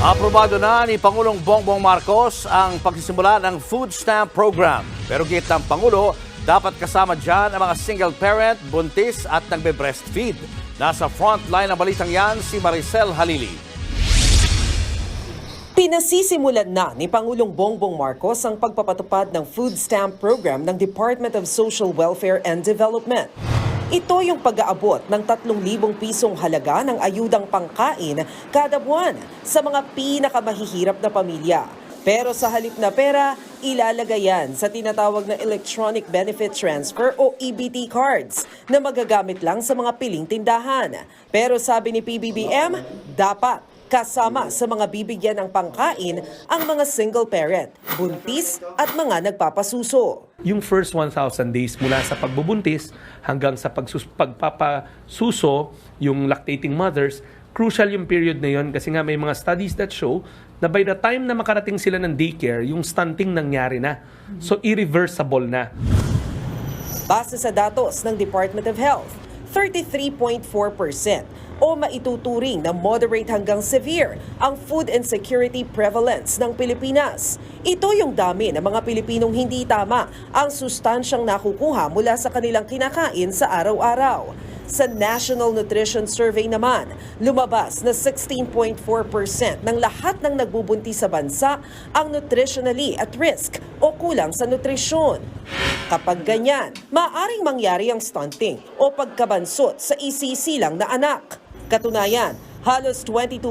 Aprobado na ni Pangulong Bongbong Marcos ang pagsisimula ng food stamp program. Pero git ng Pangulo, dapat kasama dyan ang mga single parent, buntis at nagbe-breastfeed. Nasa frontline ng balitang yan si Maricel Halili. Pinasisimulan na ni Pangulong Bongbong Marcos ang pagpapatupad ng food stamp program ng Department of Social Welfare and Development. Ito yung pag-aabot ng 3,000 pisong halaga ng ayudang pangkain kada buwan sa mga pinakamahihirap na pamilya. Pero sa halip na pera, ilalagay yan sa tinatawag na Electronic Benefit Transfer o EBT cards na magagamit lang sa mga piling tindahan. Pero sabi ni PBBM, dapat kasama sa mga bibigyan ng pangkain ang mga single parent, buntis at mga nagpapasuso. Yung first 1,000 days mula sa pagbubuntis hanggang sa pagpapasuso, yung lactating mothers, crucial yung period na yun kasi nga may mga studies that show na by the time na makarating sila ng daycare, yung stunting nangyari na. So irreversible na. Base sa datos ng Department of Health, 33.4% o maituturing na moderate hanggang severe ang food insecurity prevalence ng Pilipinas. Ito yung dami ng mga Pilipinong hindi tama ang sustansyang nakukuha mula sa kanilang kinakain sa araw-araw. Sa National Nutrition Survey naman, lumabas na 16.4% ng lahat ng nagbubuntis sa bansa ang nutritionally at risk o kulang sa nutrisyon. Kapag ganyan, maaaring mangyari ang stunting o pagkabansot sa isisilang na anak. Katunayan, halos 22%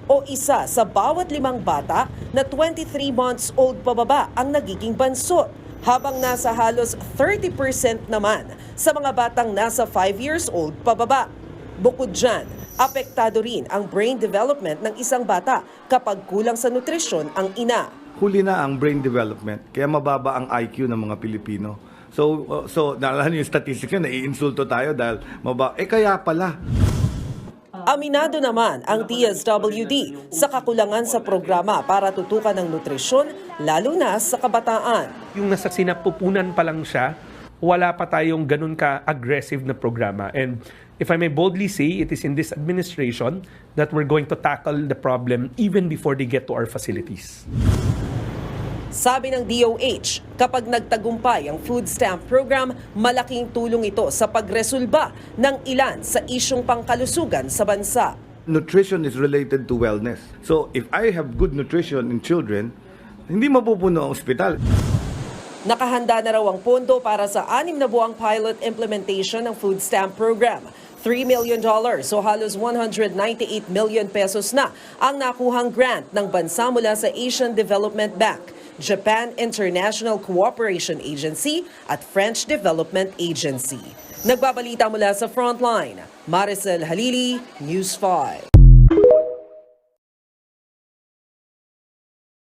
o isa sa bawat 5 bata na 23 months old pababa ang nagiging bansot, habang nasa halos 30% naman sa mga batang nasa 5 years old pababa. Bukod dyan, apektado rin ang brain development ng isang bata kapag kulang sa nutrisyon ang ina. Huli na ang brain development, kaya mababa ang IQ ng mga Pilipino. So naalala niyo yung statistics yun, naiinsulto tayo dahil kaya pala. Aminado naman ang DSWD sa kakulangan sa programa para tutukan ng nutrisyon, lalo na sa kabataan. Yung nasa sinapupunan pa lang siya, wala pa tayong ganun ka-aggressive na programa. And if I may boldly say, it is in this administration that we're going to tackle the problem even before they get to our facilities. Sabi ng DOH, kapag nagtagumpay ang food stamp program, malaking tulong ito sa pagresolba ng ilan sa isyong pangkalusugan sa bansa. Nutrition is related to wellness. So if I have good nutrition in children, hindi mapupuno ang ospital. Nakahanda na raw ang pondo para sa 6 na buwang pilot implementation ng food stamp program. $3 million o halos 198 million pesos na ang nakuhang grant ng bansa mula sa Asian Development Bank, Japan International Cooperation Agency at French Development Agency. Nagbabalita mula sa Frontline, Maricel Halili, News 5.